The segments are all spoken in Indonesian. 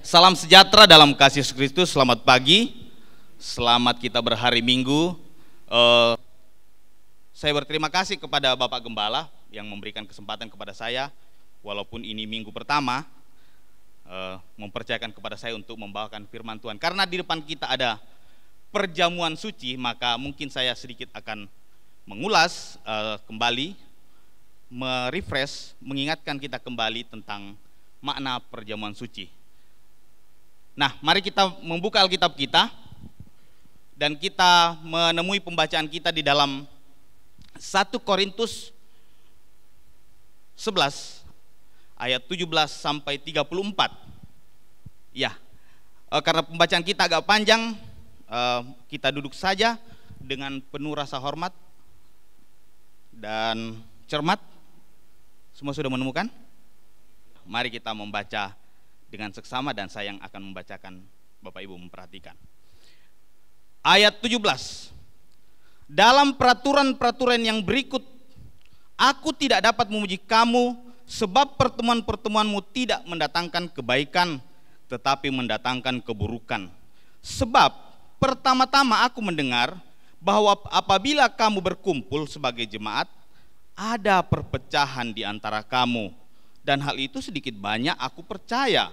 Salam sejahtera dalam kasih Yesus Kristus. Selamat pagi, selamat kita berhari Minggu. Saya berterima kasih kepada Bapak Gembala yang memberikan kesempatan kepada saya, walaupun ini minggu pertama, mempercayakan kepada saya untuk membawakan firman Tuhan. Karena di depan kita ada perjamuan suci, maka mungkin saya sedikit akan mengulas kembali, merefresh, mengingatkan kita kembali tentang makna perjamuan suci. Nah, mari kita membuka Alkitab kita dan kita menemui pembacaan kita di dalam 1 Korintus 11 ayat 17 sampai 34. Ya, karena pembacaan kita agak panjang, kita duduk saja dengan penuh rasa hormat dan cermat. Semua sudah menemukan? Mari kita membaca dengan seksama dan saya yang akan membacakan, Bapak Ibu memperhatikan. Ayat 17. Dalam peraturan-peraturan yang berikut, aku tidak dapat memuji kamu sebab pertemuan-pertemuanmu tidak mendatangkan kebaikan tetapi mendatangkan keburukan. Sebab pertama-tama aku mendengar bahwa apabila kamu berkumpul sebagai jemaat, ada perpecahan di antara kamu. Dan hal itu sedikit banyak aku percaya.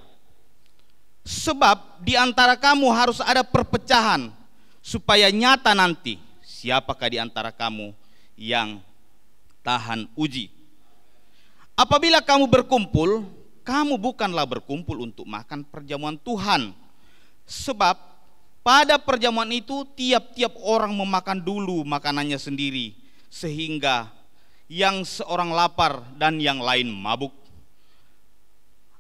Sebab di antara kamu harus ada perpecahan, supaya nyata nanti siapakah di antara kamu yang tahan uji. Apabila kamu berkumpul, kamu bukanlah berkumpul untuk makan perjamuan Tuhan. Sebab pada perjamuan itu tiap-tiap orang memakan dulu makanannya sendiri, sehingga yang seorang lapar dan yang lain mabuk.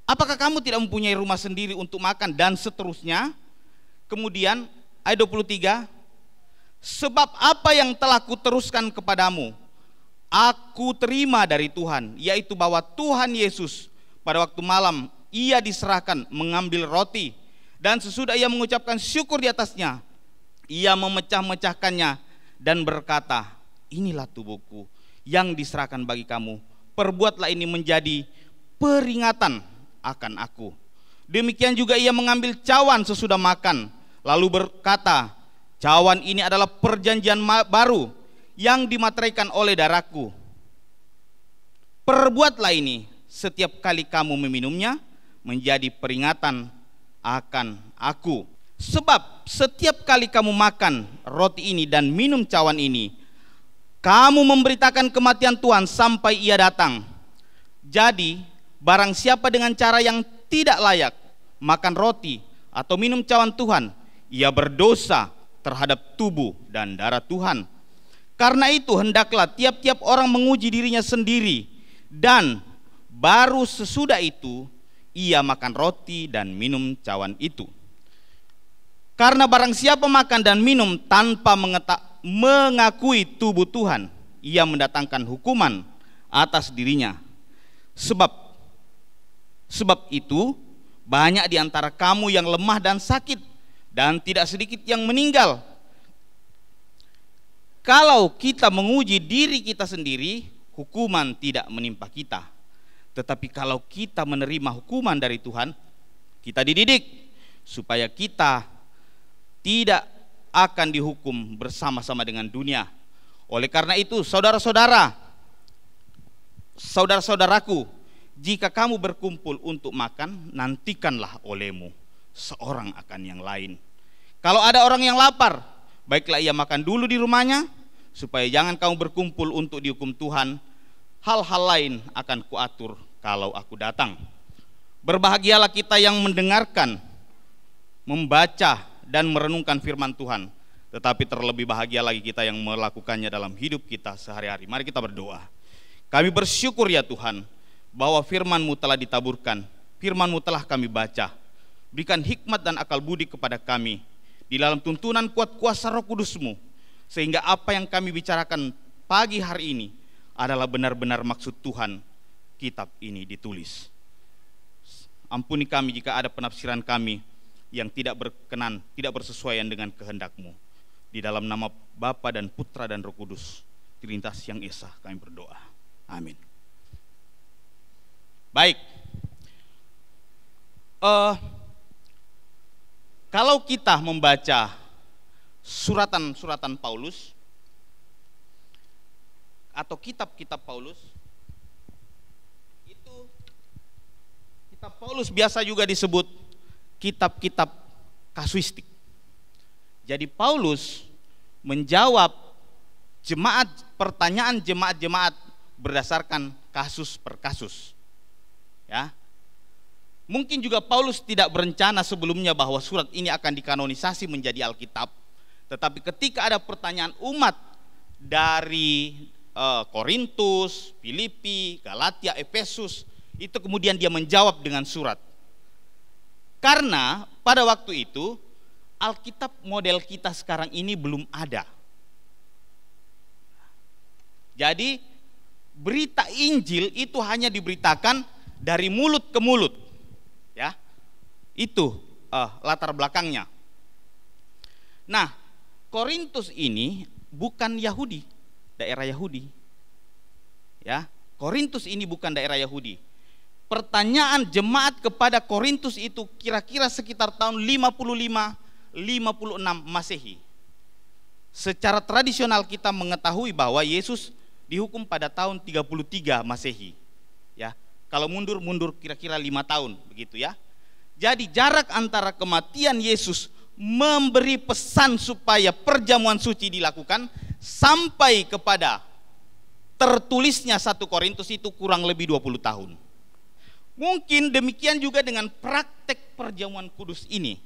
Apakah kamu tidak mempunyai rumah sendiri untuk makan, dan seterusnya. Kemudian ayat 23, sebab apa yang telah kuteruskan kepadamu aku terima dari Tuhan, yaitu bahwa Tuhan Yesus pada waktu malam ia diserahkan mengambil roti, dan sesudah ia mengucapkan syukur di atasnya, ia memecah-mecahkannya dan berkata, inilah tubuhku yang diserahkan bagi kamu, perbuatlah ini menjadi peringatan akan aku. Demikian juga ia mengambil cawan sesudah makan, lalu berkata, cawan ini adalah perjanjian baru yang dimateraikan oleh darahku. Perbuatlah ini setiap kali kamu meminumnya menjadi peringatan akan aku. Sebab setiap kali kamu makan roti ini dan minum cawan ini, kamu memberitakan kematian Tuhan sampai ia datang. Jadi barang siapa dengan cara yang tidak layak makan roti atau minum cawan Tuhan, ia berdosa terhadap tubuh dan darah Tuhan. Karena itu hendaklah tiap-tiap orang menguji dirinya sendiri, dan baru sesudah itu ia makan roti dan minum cawan itu. Karena barang siapa makan dan minum tanpa mengakui tubuh Tuhan, ia mendatangkan hukuman atas dirinya. Sebab itu banyak di antara kamu yang lemah dan sakit, dan tidak sedikit yang meninggal. Kalau kita menguji diri kita sendiri, hukuman tidak menimpa kita. Tetapi kalau kita menerima hukuman dari Tuhan, kita dididik supaya kita tidak akan dihukum bersama-sama dengan dunia. Oleh karena itu, saudara-saudaraku, jika kamu berkumpul untuk makan, nantikanlah olehmu seorang akan yang lain. Kalau ada orang yang lapar, baiklah ia makan dulu di rumahnya, supaya jangan kamu berkumpul untuk dihukum Tuhan. Hal-hal lain akan kuatur kalau aku datang. Berbahagialah kita yang mendengarkan, membaca dan merenungkan firman Tuhan, tetapi terlebih bahagia lagi kita yang melakukannya dalam hidup kita sehari-hari. Mari kita berdoa. Kami bersyukur ya Tuhan, bahwa firman-Mu telah ditaburkan, firman-Mu telah kami baca. Berikan hikmat dan akal budi kepada kami di dalam tuntunan kuat kuasa Roh Kudus-Mu, sehingga apa yang kami bicarakan pagi hari ini adalah benar-benar maksud Tuhan kitab ini ditulis. Ampuni kami jika ada penafsiran kami yang tidak berkenan, tidak bersesuaian dengan kehendak-Mu. Di dalam nama Bapa dan Putra dan Roh Kudus, Trinitas yang Esa, kami berdoa. Amin. Baik, Kalau kita membaca suratan-suratan Paulus atau kitab-kitab Paulus, itu kitab Paulus biasa juga disebut kitab-kitab kasuistik. Jadi Paulus menjawab pertanyaan jemaat-jemaat berdasarkan kasus per kasus. Ya. Mungkin juga Paulus tidak berencana sebelumnya bahwa surat ini akan dikanonisasi menjadi Alkitab. Tetapi ketika ada pertanyaan umat dari Korintus, Filipi, Galatia, Efesus, itu kemudian dia menjawab dengan surat. Karena pada waktu itu Alkitab model kita sekarang ini belum ada. Jadi berita Injil itu hanya diberitakan dari mulut ke mulut. Ya, itu latar belakangnya. Nah, Korintus ini bukan Yahudi, daerah Yahudi. Ya, Korintus ini bukan daerah Yahudi. Pertanyaan jemaat kepada Korintus itu kira-kira sekitar tahun 55-56 Masehi. Secara tradisional kita mengetahui bahwa Yesus dihukum pada tahun 33 Masehi. Ya. Kalau mundur kira-kira 5 tahun begitu ya. Jadi jarak antara kematian Yesus memberi pesan supaya perjamuan suci dilakukan sampai kepada tertulisnya 1 Korintus itu kurang lebih 20 tahun. Mungkin demikian juga dengan praktek perjamuan kudus ini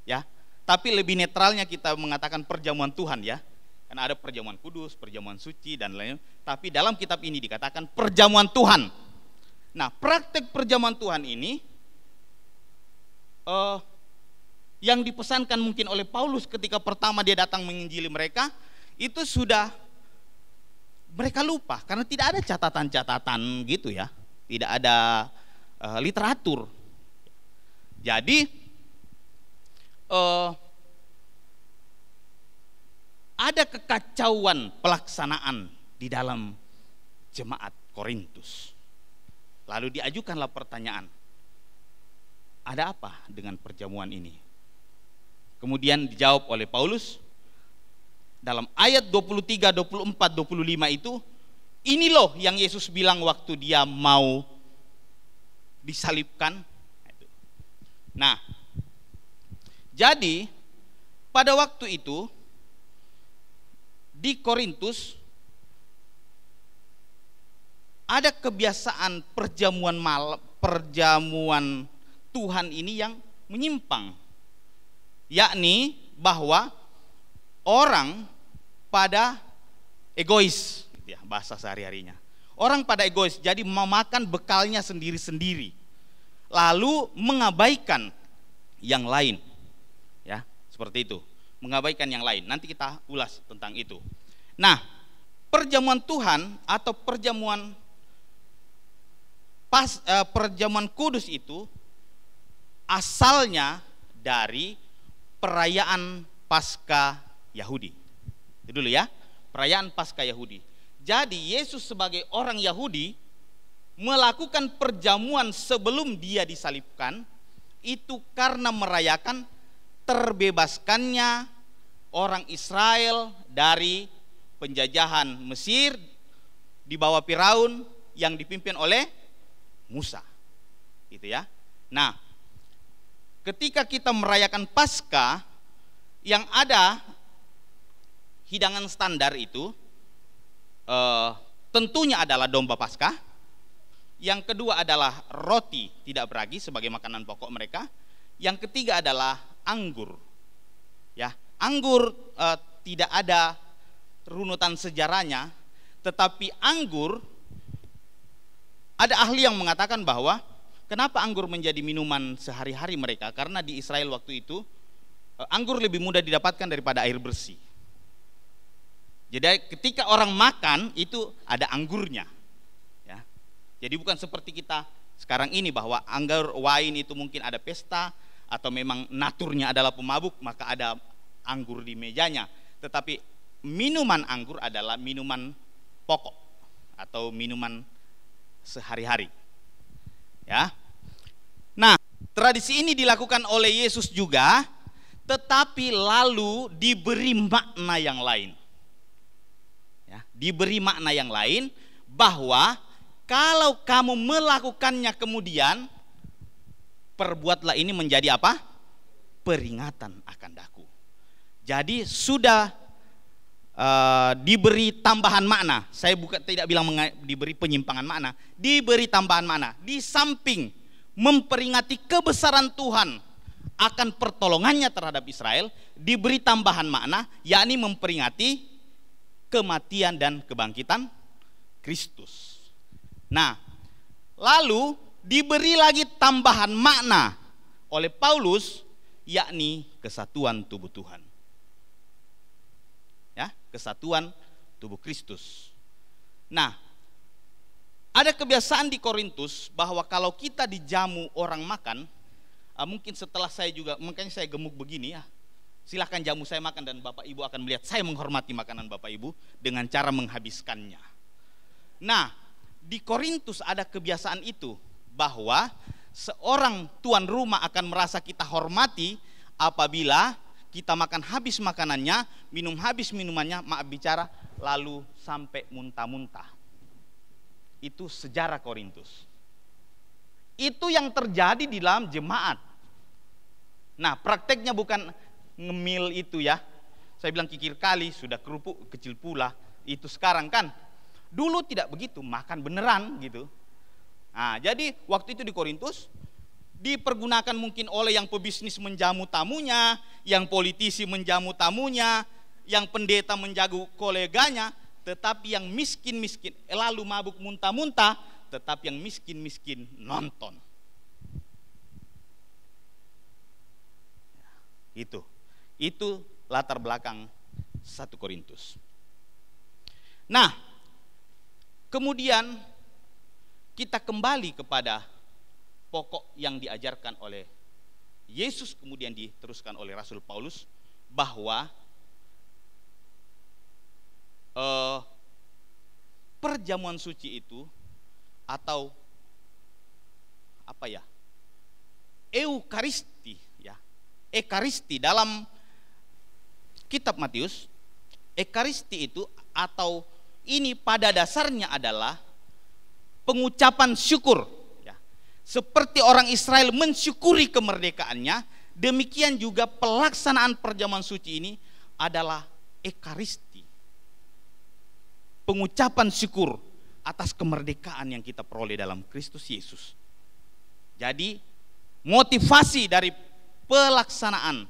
ya. Tapi lebih netralnya kita mengatakan perjamuan Tuhan ya. Karena ada perjamuan kudus, perjamuan suci dan lain-lain. Tapi dalam kitab ini dikatakan perjamuan Tuhan. Nah, praktek perjamuan Tuhan ini yang dipesankan mungkin oleh Paulus ketika pertama dia datang menginjili mereka, itu sudah mereka lupa karena tidak ada catatan-catatan gitu ya, tidak ada literatur. Jadi ada kekacauan pelaksanaan di dalam jemaat Korintus. Lalu diajukanlah pertanyaan, ada apa dengan perjamuan ini? Kemudian dijawab oleh Paulus dalam ayat 23, 24, 25 itu, ini loh yang Yesus bilang waktu dia mau disalibkan. Nah, jadi pada waktu itu di Korintus ada kebiasaan perjamuan Tuhan ini yang menyimpang, yakni bahwa orang pada egois, ya, bahasa sehari-harinya. Orang pada egois, jadi memakan bekalnya sendiri-sendiri, lalu mengabaikan yang lain, ya, seperti itu, mengabaikan yang lain. Nanti kita ulas tentang itu. Nah, perjamuan Tuhan atau perjamuan kudus itu asalnya dari perayaan Paskah Yahudi. Itu dulu ya, perayaan Paskah Yahudi. Jadi Yesus sebagai orang Yahudi melakukan perjamuan sebelum dia disalibkan itu karena merayakan terbebaskannya orang Israel dari penjajahan Mesir di bawah Firaun yang dipimpin oleh Musa, gitu ya. Nah, ketika kita merayakan Paskah, yang ada hidangan standar itu tentunya adalah domba Paskah. Yang kedua adalah roti tidak beragi sebagai makanan pokok mereka. Yang ketiga adalah anggur. Ya, anggur tidak ada runutan sejarahnya, tetapi anggur, ada ahli yang mengatakan bahwa kenapa anggur menjadi minuman sehari-hari mereka, karena di Israel waktu itu anggur lebih mudah didapatkan daripada air bersih. Jadi ketika orang makan itu ada anggurnya, ya. Jadi bukan seperti kita sekarang ini bahwa anggur wine itu mungkin ada pesta atau memang naturnya adalah pemabuk maka ada anggur di mejanya. Tetapi minuman anggur adalah minuman pokok atau minuman sehari-hari, ya. Nah, tradisi ini dilakukan oleh Yesus juga tetapi lalu diberi makna yang lain. Ya, diberi makna yang lain bahwa kalau kamu melakukannya kemudian, perbuatlah ini menjadi apa? Peringatan akan daku. Jadi sudah diberi tambahan makna. Saya tidak bilang diberi penyimpangan makna, diberi tambahan makna. Di samping memperingati kebesaran Tuhan akan pertolongannya terhadap Israel, diberi tambahan makna, yakni memperingati kematian dan kebangkitan Kristus. Nah, lalu diberi lagi tambahan makna oleh Paulus, yakni kesatuan tubuh Tuhan. Ya, kesatuan tubuh Kristus. Nah, ada kebiasaan di Korintus bahwa kalau kita dijamu orang makan, mungkin setelah saya juga, makanya saya gemuk begini ya, silahkan jamu saya makan dan Bapak Ibu akan melihat saya menghormati makanan Bapak Ibu dengan cara menghabiskannya. Nah, di Korintus ada kebiasaan itu, bahwa seorang tuan rumah akan merasa kita hormati apabila kita makan habis makanannya, minum habis minumannya, maaf bicara, lalu sampai muntah-muntah. Itu sejarah Korintus. Itu yang terjadi di dalam jemaat. Nah, prakteknya bukan ngemil itu ya. Saya bilang kikir kali, sudah kerupuk kecil pula. Itu sekarang kan. Dulu tidak begitu, makan beneran gitu. Nah, jadi waktu itu di Korintus dipergunakan mungkin oleh yang pebisnis menjamu tamunya, yang politisi menjamu tamunya, yang pendeta menjagu koleganya, tetapi yang miskin-miskin lalu mabuk muntah-muntah, tetapi yang miskin-miskin nonton. Itu latar belakang 1 Korintus. Nah, kemudian kita kembali kepada pokok yang diajarkan oleh Yesus, kemudian diteruskan oleh Rasul Paulus, bahwa perjamuan suci itu atau apa ya, Eukaristi ya, Ekaristi dalam kitab Matius, Ekaristi itu atau ini pada dasarnya adalah pengucapan syukur ya. Seperti orang Israel mensyukuri kemerdekaannya, demikian juga pelaksanaan perjamuan suci ini adalah Ekaristi, pengucapan syukur atas kemerdekaan yang kita peroleh dalam Kristus Yesus. Jadi motivasi dari pelaksanaan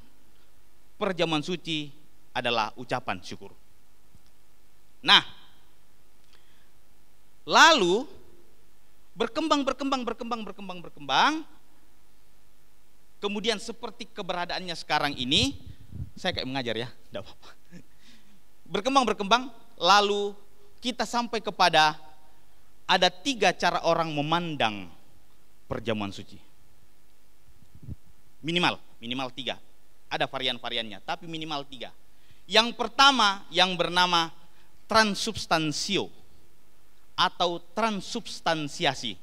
perjamuan suci adalah ucapan syukur. Nah, lalu berkembang. Kemudian seperti keberadaannya sekarang ini, saya kayak mengajar ya, tidak apa-apa. Berkembang, lalu kita sampai kepada ada 3 cara orang memandang perjamuan suci. Minimal 3. Ada varian-variannya, tapi minimal 3. Yang pertama yang bernama transubstansio atau transubstansiasi.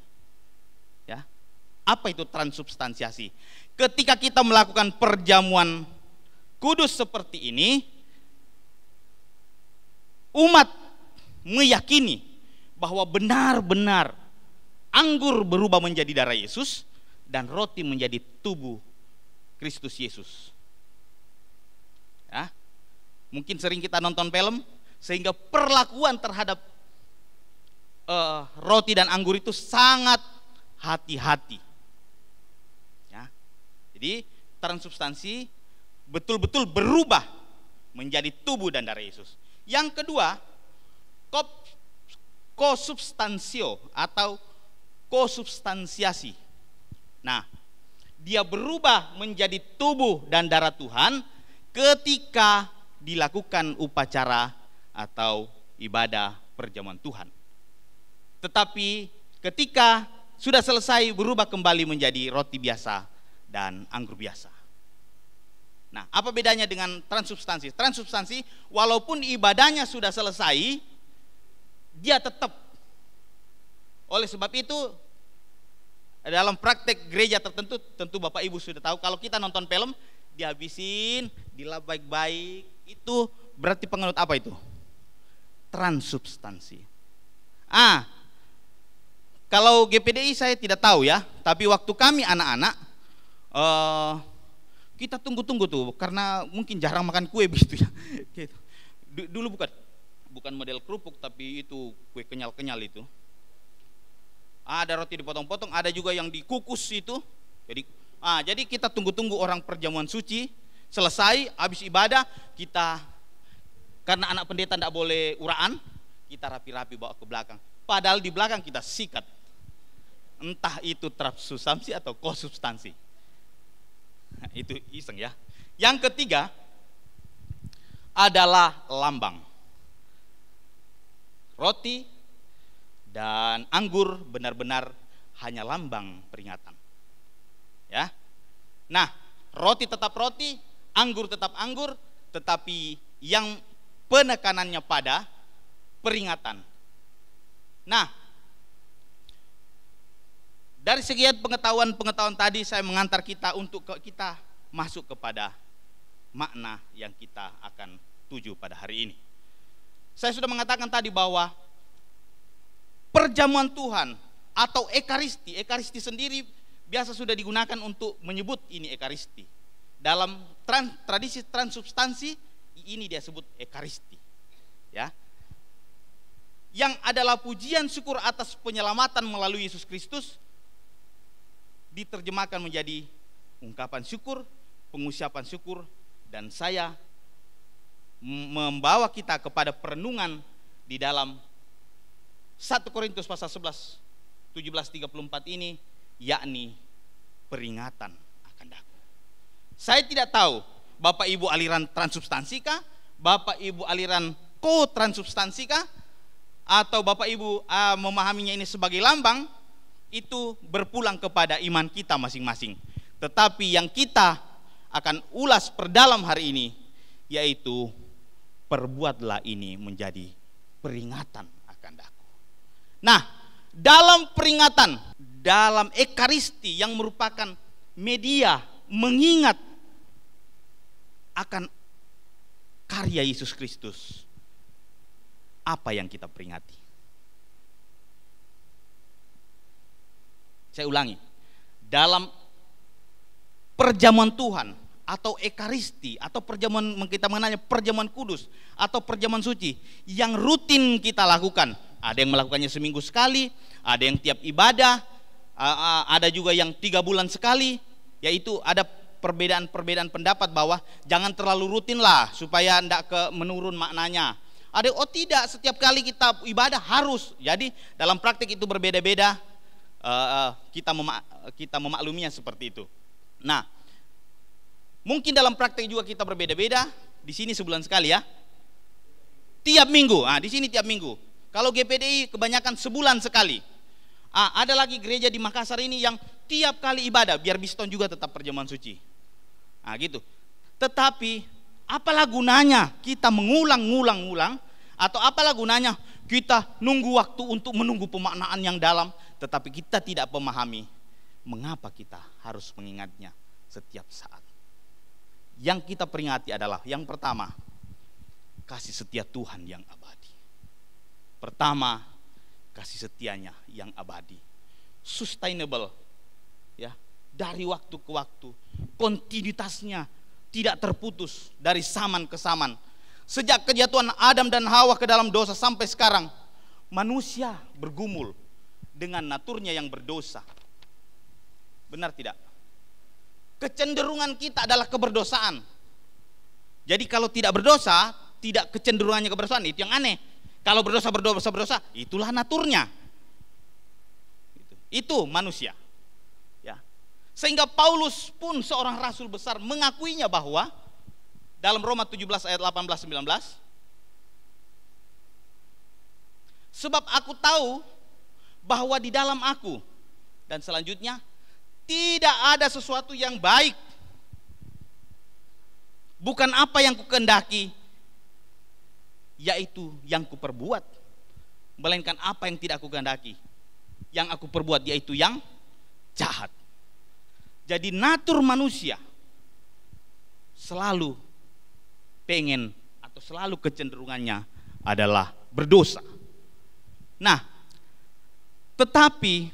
Ya. Apa itu transubstansiasi? Ketika kita melakukan perjamuan kudus seperti ini, umat meyakini bahwa benar-benar anggur berubah menjadi darah Yesus dan roti menjadi tubuh Kristus Yesus. Ya. Mungkin sering kita nonton film sehingga perlakuan terhadap roti dan anggur itu sangat hati-hati. Ya. Jadi transubstansi betul-betul berubah menjadi tubuh dan darah Yesus. Yang kedua, kosubstansio atau kosubstansiasi. Nah, dia berubah menjadi tubuh dan darah Tuhan ketika dilakukan upacara atau ibadah perjamuan Tuhan. Tetapi ketika sudah selesai berubah kembali menjadi roti biasa dan anggur biasa. Nah, apa bedanya dengan transubstansi? Transubstansi walaupun ibadahnya sudah selesai, dia tetap. Oleh sebab itu dalam praktek gereja tertentu, tentu Bapak Ibu sudah tahu, kalau kita nonton film, dihabisin, dilap baik-baik. Itu berarti penganut apa itu? Transubstansi. Kalau GPDI saya tidak tahu ya, tapi waktu kami anak-anak kita tunggu-tunggu tuh, karena mungkin jarang makan kue begitu ya. Gitu. Dulu bukan model kerupuk, tapi itu kue kenyal-kenyal itu. Ada roti dipotong-potong, ada juga yang dikukus itu. Jadi kita tunggu-tunggu orang perjamuan suci selesai, habis ibadah kita, karena anak pendeta tidak boleh uraan, kita rapi-rapi bawa ke belakang. Padahal di belakang kita sikat, entah itu transubstansi atau konsubstansi. Nah, itu iseng ya. Yang ketiga adalah lambang. Roti dan anggur benar-benar hanya lambang peringatan. Ya. Nah, roti tetap roti, anggur tetap anggur, tetapi yang penekanannya pada peringatan. Nah, dari segi pengetahuan tadi saya mengantar kita untuk kita masuk kepada makna yang kita akan tuju pada hari ini. Saya sudah mengatakan tadi bahwa perjamuan Tuhan atau ekaristi sendiri biasa sudah digunakan untuk menyebut ini ekaristi. Dalam tradisi transubstansi ini dia sebut ekaristi. Ya. Yang adalah pujian syukur atas penyelamatan melalui Yesus Kristus, diterjemahkan menjadi ungkapan syukur, pengucapan syukur, dan saya membawa kita kepada perenungan di dalam 1 Korintus pasal 11 17-34 ini, yakni peringatan akan daku. Saya tidak tahu Bapak Ibu aliran transubstansi kah, Bapak Ibu aliran ko-transubstansi kah, atau Bapak Ibu memahaminya ini sebagai lambang. Itu berpulang kepada iman kita masing-masing. Tetapi yang kita akan ulas perdalam hari ini, yaitu perbuatlah ini menjadi peringatan akan daku. Nah, dalam peringatan, dalam ekaristi yang merupakan media mengingat akan karya Yesus Kristus, apa yang kita peringati? Saya ulangi, dalam perjamuan Tuhan atau ekaristi atau perjamuan, kita mengenalnya perjamuan kudus atau perjamuan suci yang rutin kita lakukan. Ada yang melakukannya seminggu sekali, ada yang tiap ibadah, ada juga yang 3 bulan sekali. Yaitu ada perbedaan pendapat bahwa jangan terlalu rutin lah supaya tidak menurun maknanya. Ada tidak, setiap kali kita ibadah harus. Jadi dalam praktik itu berbeda-beda. Kita memakluminya seperti itu. Nah, mungkin dalam praktek juga kita berbeda-beda. Di sini sebulan sekali ya, tiap minggu. Di sini tiap minggu. Kalau GPDI kebanyakan sebulan sekali. Ada lagi gereja di Makassar ini yang tiap kali ibadah, biar Biston juga tetap perjamuan suci. Gitu. Tetapi apalah gunanya kita mengulang-ulang, atau apalah gunanya kita nunggu waktu untuk menunggu pemaknaan yang dalam, tetapi kita tidak memahami mengapa kita harus mengingatnya setiap saat. Yang kita peringati adalah yang pertama, kasih setia Tuhan yang abadi. Pertama, kasih setianya yang abadi, sustainable, ya, dari waktu ke waktu, kontinuitasnya tidak terputus dari zaman ke zaman. Sejak kejatuhan Adam dan Hawa ke dalam dosa sampai sekarang, manusia bergumul dengan naturnya yang berdosa. Benar tidak? Kecenderungan kita adalah keberdosaan. Jadi kalau tidak berdosa, tidak kecenderungannya keberdosaan, itu yang aneh. Kalau berdosa, itulah naturnya. Itu manusia. Ya. Sehingga Paulus pun seorang rasul besar mengakuinya bahwa dalam Roma 17 ayat 18-19, sebab aku tahu bahwa di dalam aku, dan selanjutnya, tidak ada sesuatu yang baik, bukan apa yang kukendaki, yaitu yang kuperbuat, melainkan apa yang tidak kukendaki, yang aku perbuat, yaitu yang jahat. Jadi natur manusia selalu pengen atau selalu kecenderungannya adalah berdosa. Nah, tetapi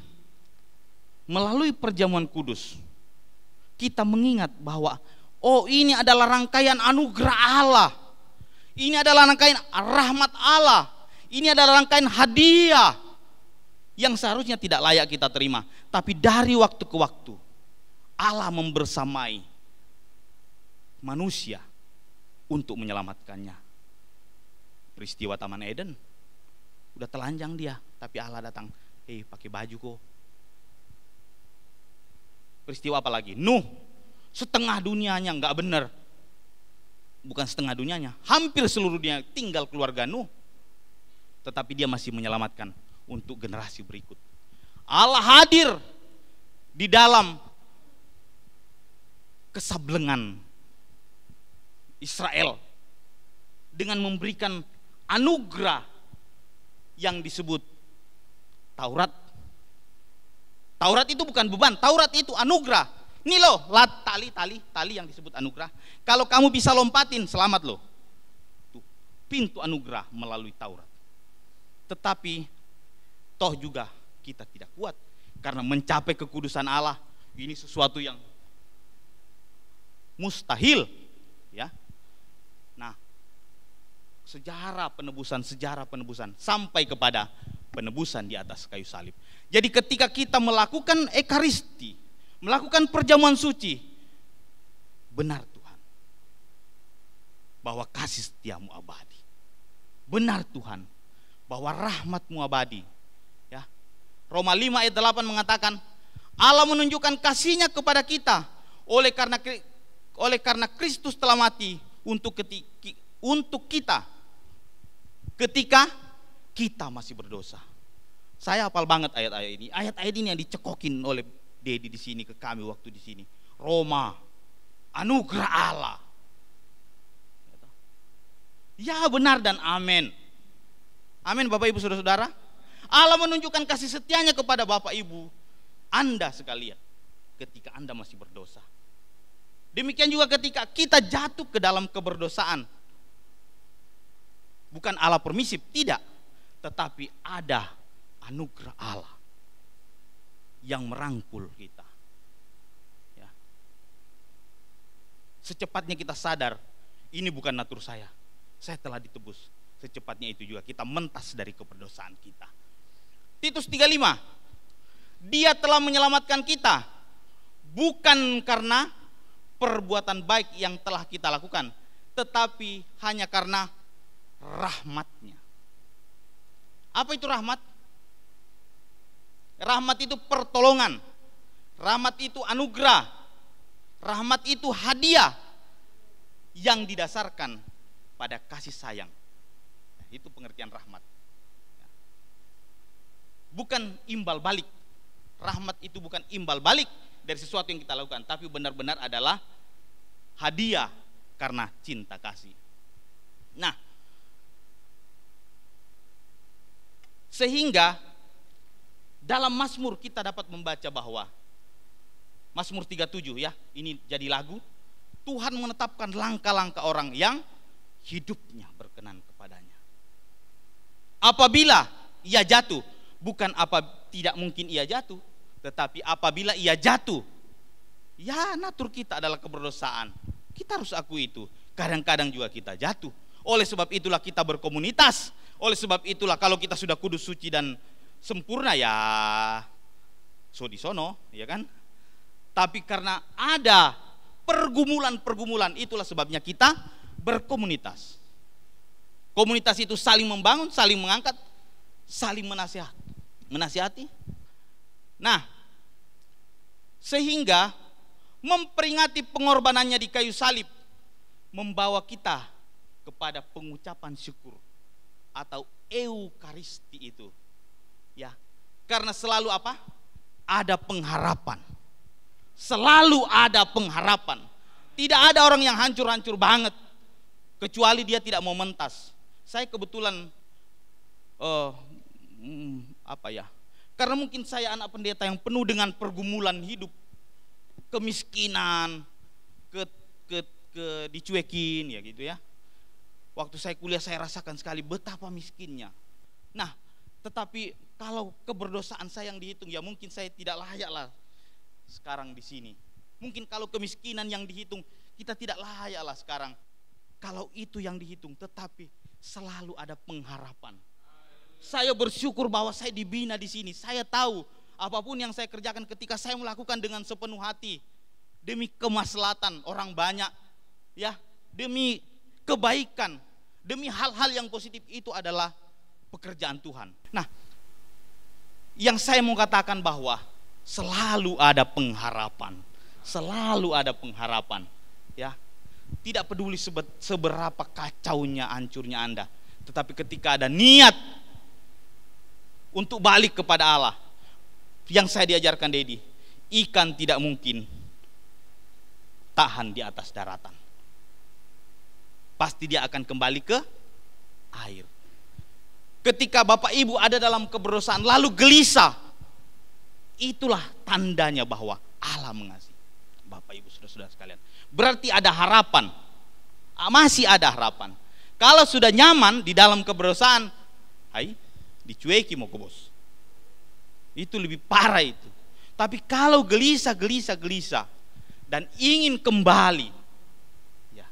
melalui perjamuan kudus kita mengingat bahwa ini adalah rangkaian anugerah Allah. Ini adalah rangkaian rahmat Allah. Ini adalah rangkaian hadiah yang seharusnya tidak layak kita terima. Tapi dari waktu ke waktu Allah membersamai manusia untuk menyelamatkannya. Peristiwa Taman Eden, udah telanjang dia, tapi Allah datang, pakai baju kok. Peristiwa apa lagi? Nuh, setengah dunianya nggak benar. Bukan setengah dunianya, hampir seluruh dunia tinggal keluarga Nuh. Tetapi dia masih menyelamatkan untuk generasi berikut. Allah hadir di dalam kesablengan Israel dengan memberikan anugerah yang disebut Taurat. Taurat itu bukan beban, Taurat itu anugerah. Ini loh, tali yang disebut anugerah. Kalau kamu bisa lompatin, selamat loh. Tuh, pintu anugerah melalui Taurat. Tetapi toh juga kita tidak kuat karena mencapai kekudusan Allah ini sesuatu yang mustahil, ya. Nah, sejarah penebusan sampai kepada penebusan di atas kayu salib. Jadi ketika kita melakukan ekaristi, melakukan perjamuan suci, benar Tuhan bahwa kasih setiamu abadi. Benar Tuhan bahwa rahmat-Mu abadi. Ya. Roma 5 ayat 8 mengatakan, Allah menunjukkan kasih-Nya kepada kita oleh karena Kristus telah mati untuk kita ketika kita masih berdosa. Saya hafal banget ayat-ayat ini. Ayat-ayat ini yang dicekokin oleh Dedi di sini ke kami waktu di sini. Roma, anugerah Allah. Ya benar dan amin. Amin Bapak Ibu Saudara-saudara. Allah menunjukkan kasih setianya kepada Bapak Ibu Anda sekalian ketika Anda masih berdosa. Demikian juga ketika kita jatuh ke dalam keberdosaan. Bukan Allah permisif, tidak. Tetapi ada anugerah Allah yang merangkul kita. Ya. Secepatnya kita sadar, ini bukan natur saya telah ditebus. Secepatnya itu juga kita mentas dari keberdosaan kita. Titus 3:5, Dia telah menyelamatkan kita bukan karena perbuatan baik yang telah kita lakukan, tetapi hanya karena rahmat-Nya. Apa itu rahmat? Rahmat itu pertolongan. Rahmat itu anugerah. Rahmat itu hadiah yang didasarkan pada kasih sayang. Itu pengertian rahmat. Bukan imbal balik. Rahmat itu bukan imbal balik dari sesuatu yang kita lakukan, tapi benar-benar adalah hadiah karena cinta kasih. Nah, sehingga dalam Mazmur kita dapat membaca bahwa Mazmur 37 ya, ini jadi lagu. Tuhan menetapkan langkah-langkah orang yang hidupnya berkenan kepadanya. Apabila ia jatuh, bukan tidak mungkin ia jatuh, tetapi apabila ia jatuh, ya natur kita adalah keberdosaan. Kita harus akui itu. Kadang-kadang juga kita jatuh. Oleh sebab itulah kita berkomunitas. Oleh sebab itulah kalau kita sudah kudus, suci dan sempurna ya di sono, ya kan? Tapi karena ada pergumulan-pergumulan, itulah sebabnya kita berkomunitas. Komunitas itu saling membangun, saling mengangkat, saling menasihati. Nah, sehingga memperingati pengorbanannya di kayu salib membawa kita kepada pengucapan syukur atau eukaristi itu. Ya, karena selalu apa? Ada pengharapan. Selalu ada pengharapan. Tidak ada orang yang hancur-hancur banget kecuali dia tidak mau mentas. Saya kebetulan karena mungkin saya anak pendeta yang penuh dengan pergumulan hidup, kemiskinan, dicuekin ya gitu ya. Waktu saya kuliah saya rasakan sekali betapa miskinnya. Nah, tetapi kalau keberdosaan saya yang dihitung, ya mungkin saya tidak layak lah sekarang di sini. Mungkin kalau kemiskinan yang dihitung, kita tidak layak lah sekarang. Kalau itu yang dihitung, tetapi selalu ada pengharapan. Saya bersyukur bahwa saya dibina di sini. Saya tahu apapun yang saya kerjakan ketika saya melakukan dengan sepenuh hati, demi kemaslahatan orang banyak, ya, demi kebaikan, demi hal-hal yang positif, itu adalah pekerjaan Tuhan. Nah, yang saya mau katakan bahwa selalu ada pengharapan, selalu ada pengharapan, ya. Tidak peduli seberapa kacaunya, hancurnya Anda, tetapi ketika ada niat untuk balik kepada Allah, yang saya diajarkan Dedi, ikan tidak mungkin tahan di atas daratan. Pasti dia akan kembali ke air. Ketika Bapak Ibu ada dalam keberdosaan lalu gelisah, itulah tandanya bahwa Allah mengasihi. Bapak Ibu saudara-saudara sekalian, berarti ada harapan. Masih ada harapan. Kalau sudah nyaman di dalam keberdosaan, dicueki mau ke bos. Itu lebih parah itu. Tapi kalau gelisah dan ingin kembali, ya,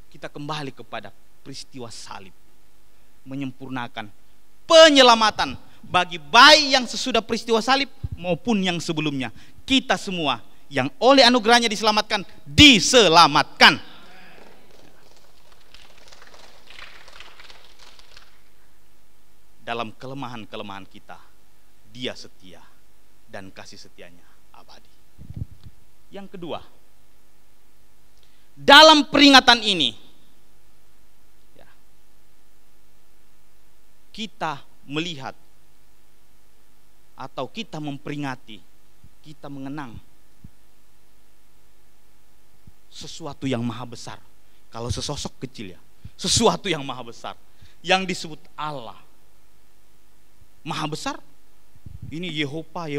kita kembali kepada peristiwa salib, menyempurnakan penyelamatan bagi baik yang sesudah peristiwa salib maupun yang sebelumnya. Kita semua yang oleh anugerahnya diselamatkan, diselamatkan. Dalam kelemahan-kelemahan kita, Dia setia dan kasih setianya abadi. Yang kedua, dalam peringatan ini, ya, kita melihat atau kita memperingati, kita mengenang sesuatu yang maha besar. Kalau sesosok kecil, ya, sesuatu yang maha besar yang disebut Allah. Maha besar. Ini Yehova,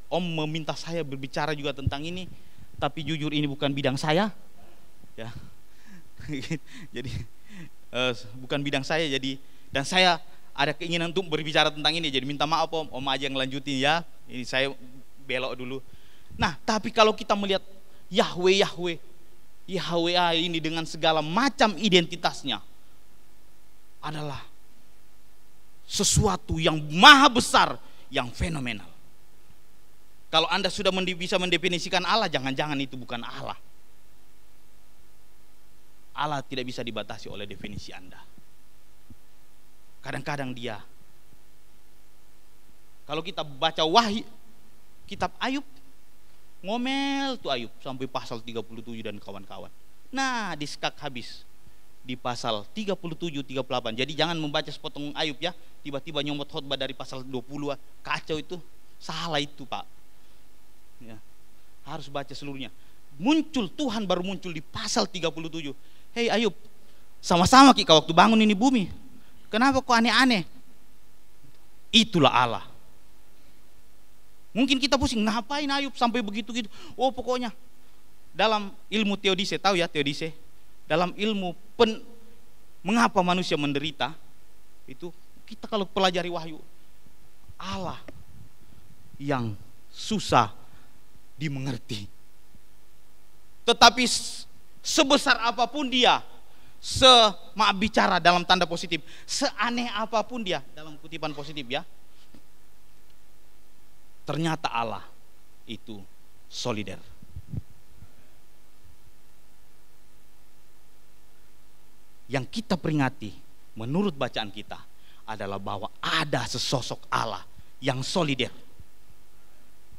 Om meminta saya berbicara juga tentang ini, tapi jujur ini bukan bidang saya, ya. Jadi bukan bidang saya, jadi dan saya ada keinginan untuk berbicara tentang ini, jadi minta maaf Om aja yang lanjutin ya. Ini saya belok dulu. Nah, tapi kalau kita melihat Yahweh ini dengan segala macam identitasnya adalah sesuatu yang maha besar, yang fenomenal. Kalau Anda sudah bisa mendefinisikan Allah, jangan-jangan itu bukan Allah. Allah tidak bisa dibatasi oleh definisi Anda. Kadang-kadang Dia, kalau kita baca Wahyu, kitab Ayub, ngomel tuh Ayub sampai pasal 37 dan kawan-kawan. Nah, diskak habis di pasal 37, 38. Jadi jangan membaca sepotong Ayub ya, tiba-tiba nyomot khotbah dari pasal 20, kacau itu, salah itu Pak. Ya, harus baca seluruhnya. Tuhan baru muncul di pasal 37. Hei Ayub, sama-sama kita waktu bangun ini bumi, kenapa kok aneh-aneh? Itulah Allah. Mungkin kita pusing, ngapain Ayub sampai begitu-gitu? Oh pokoknya dalam ilmu teodise, tahu ya teodise? Dalam ilmu mengapa manusia menderita, itu kita kalau pelajari Wahyu, Allah yang susah dimengerti. Tetapi sebesar apapun Dia, maaf bicara dalam tanda positif, seaneh apapun Dia dalam kutipan positif ya, ternyata Allah itu solider. Yang kita peringati menurut bacaan kita adalah bahwa ada sesosok Allah yang solider,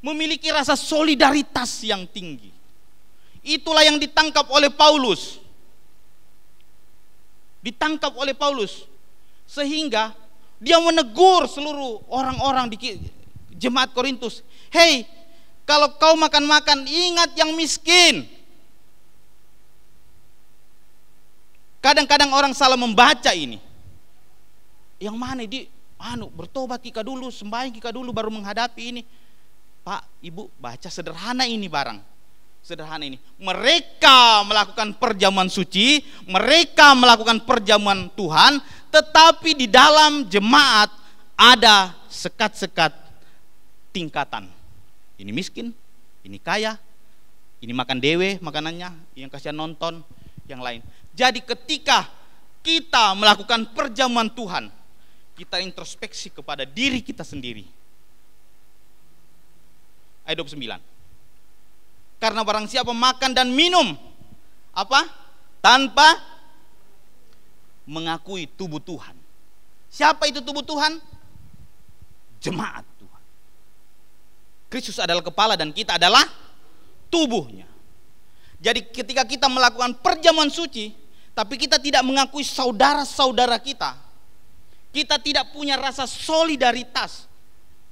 memiliki rasa solidaritas yang tinggi. Itulah yang ditangkap oleh Paulus. Sehingga dia menegur seluruh orang-orang di jemaat Korintus. Hei, kalau kau makan-makan, ingat yang miskin. Kadang-kadang orang salah membaca ini. Yang mana bertobat kita dulu, sembahyang kita dulu baru menghadapi ini. Pak, Ibu, baca sederhana ini barang. sederhana ini. Mereka melakukan perjamuan suci, mereka melakukan perjamuan Tuhan, tetapi di dalam jemaat ada sekat-sekat tingkatan. Ini miskin, ini kaya, ini makan dewe makanannya, yang kasihan nonton, yang lain. Jadi ketika kita melakukan perjamuan Tuhan, kita introspeksi kepada diri kita sendiri. Ayat 29. Karena barang siapa makan dan minum apa? Tanpa mengakui tubuh Tuhan. Siapa itu tubuh Tuhan? Jemaat Tuhan. Kristus adalah kepala dan kita adalah tubuhnya. Jadi ketika kita melakukan perjamuan suci, tapi kita tidak mengakui saudara-saudara kita, kita tidak punya rasa solidaritas,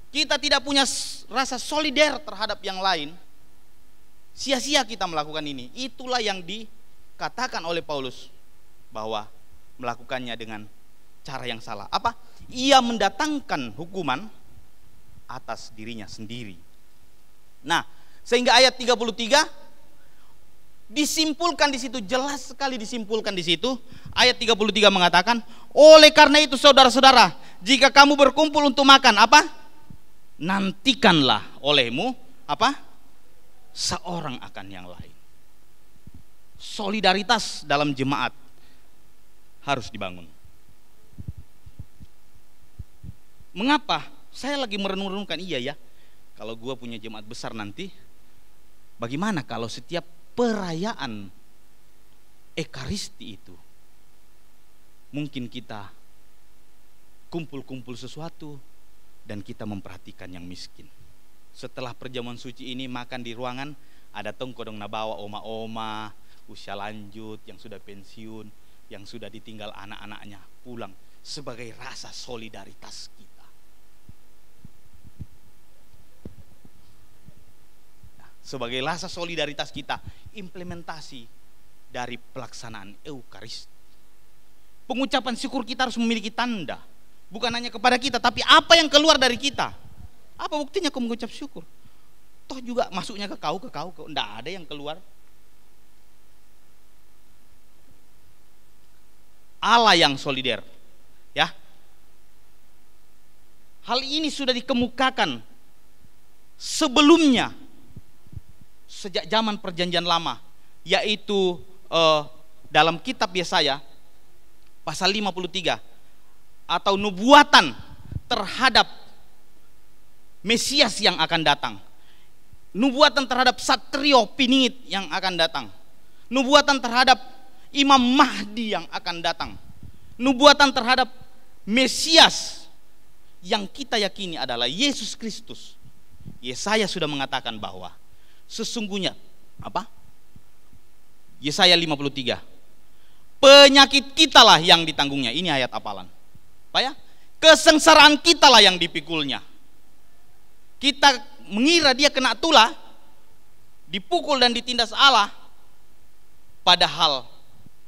kita tidak punya rasa solider terhadap yang lain, sia-sia kita melakukan ini. Itulah yang dikatakan oleh Paulus bahwa melakukannya dengan cara yang salah. Apa? Ia mendatangkan hukuman atas dirinya sendiri. Nah, sehingga ayat 33 disimpulkan di situ, jelas sekali disimpulkan di situ. Ayat 33 mengatakan, oleh karena itu saudara-saudara, jika kamu berkumpul untuk makan, apa? Nantikanlah olehmu, apa? Seorang akan yang lain. Solidaritas dalam jemaat harus dibangun. Mengapa? Saya lagi merenung-renungkan, iya ya, kalau gua punya jemaat besar nanti, bagaimana kalau setiap perayaan Ekaristi itu mungkin kita kumpul-kumpul sesuatu dan kita memperhatikan yang miskin. Setelah perjamuan suci ini makan di ruangan, ada tongkodong nabawa oma-oma usia lanjut yang sudah pensiun, yang sudah ditinggal anak-anaknya pulang, sebagai rasa solidaritas kita. Sebagai rasa solidaritas kita, implementasi dari pelaksanaan Eukaristik. Pengucapan syukur kita harus memiliki tanda, bukan hanya kepada kita, tapi apa yang keluar dari kita. Apa buktinya kau mengucap syukur? Toh juga masuknya ke kau, tidak ada yang keluar. Allah yang solider, ya. Hal ini sudah dikemukakan sebelumnya, sejak zaman perjanjian lama, yaitu dalam kitab Yesaya pasal 53, atau nubuatan terhadap Mesias yang akan datang, nubuatan terhadap Satrio Piningit yang akan datang, nubuatan terhadap Imam Mahdi yang akan datang, nubuatan terhadap Mesias yang kita yakini adalah Yesus Kristus. Yesaya sudah mengatakan bahwa sesungguhnya apa? Yesaya 53, penyakit kitalah yang ditanggungnya. Ini ayat hafalan. Apa ya? Kesengsaraan kitalah yang dipikulnya. Kita mengira dia kena tulah, dipukul dan ditindas Allah, padahal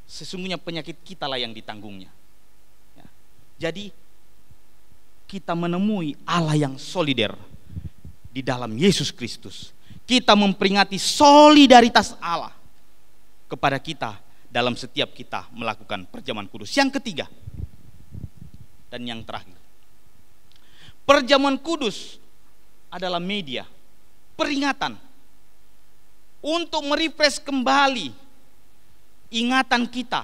sesungguhnya penyakit kitalah yang ditanggungnya. Ya. Jadi kita menemui Allah yang solider di dalam Yesus Kristus. Kita memperingati solidaritas Allah kepada kita dalam setiap kita melakukan perjamuan kudus. Yang ketiga dan yang terakhir, perjamuan kudus adalah media peringatan untuk merefresh kembali ingatan kita,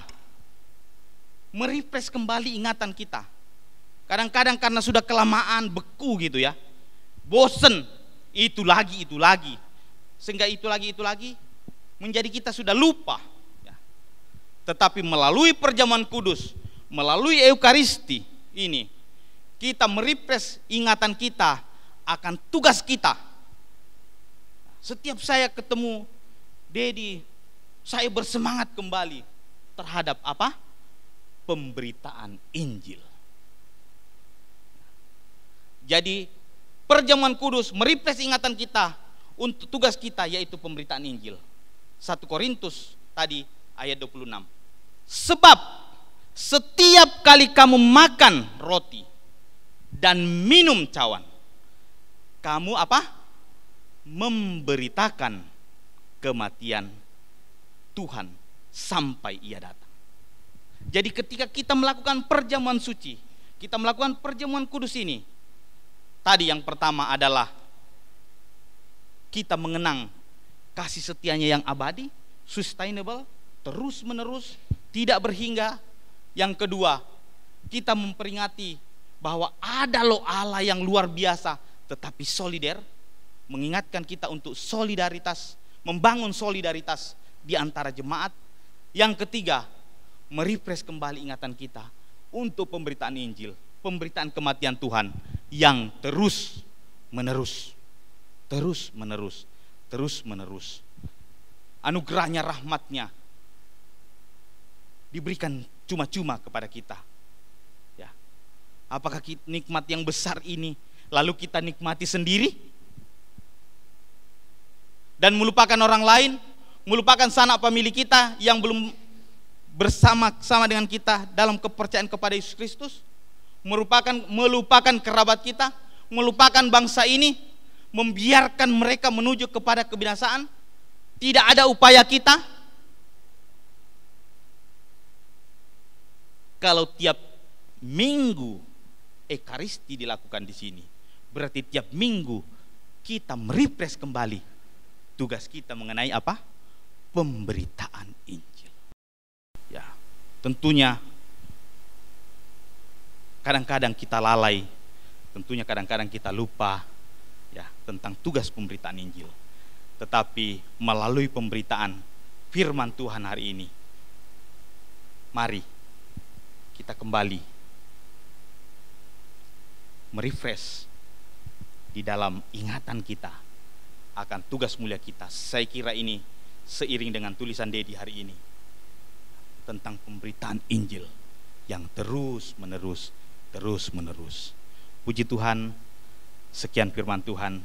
merefresh kembali ingatan kita. Kadang-kadang karena sudah kelamaan beku gitu ya, bosen, itu lagi, sehingga itu lagi menjadi kita sudah lupa ya. Tetapi melalui perjamuan kudus, melalui Eukaristi ini, kita merefresh ingatan kita akan tugas kita. Setiap saya ketemu Dedi, saya bersemangat kembali terhadap apa? Pemberitaan Injil. Jadi perjamuan kudus merefresh ingatan kita untuk tugas kita, yaitu pemberitaan Injil. 1 Korintus tadi ayat 26. Sebab setiap kali kamu makan roti dan minum cawan, kamu apa? Memberitakan kematian Tuhan sampai Ia datang. Jadi ketika kita melakukan perjamuan suci, kita melakukan perjamuan kudus ini, tadi yang pertama adalah kita mengenang kasih setianya yang abadi, sustainable, terus menerus, tidak berhingga. Yang kedua, kita memperingati bahwa ada loh Allah yang luar biasa tetapi solider, mengingatkan kita untuk solidaritas, membangun solidaritas di antara jemaat. Yang ketiga, merefresh kembali ingatan kita untuk pemberitaan Injil, pemberitaan kematian Tuhan yang terus menerus. Anugerahnya, rahmatnya diberikan cuma-cuma kepada kita. Ya. Apakah nikmat yang besar ini lalu kita nikmati sendiri dan melupakan orang lain, melupakan sanak famili kita yang belum bersama-sama dengan kita dalam kepercayaan kepada Yesus Kristus, melupakan kerabat kita, melupakan bangsa ini, membiarkan mereka menuju kepada kebinasaan? Tidak ada upaya kita. Kalau tiap minggu Ekaristi dilakukan di sini, berarti tiap minggu kita merefresh kembali tugas kita mengenai apa? Pemberitaan Injil. Ya, tentunya kadang-kadang kita lalai, tentunya kadang-kadang kita lupa ya tentang tugas pemberitaan Injil. Tetapi melalui pemberitaan firman Tuhan hari ini, mari kita kembali merefresh di dalam ingatan kita akan tugas mulia kita. Saya kira ini seiring dengan tulisan Dedi hari ini tentang pemberitaan Injil yang terus menerus. Puji Tuhan, sekian firman Tuhan.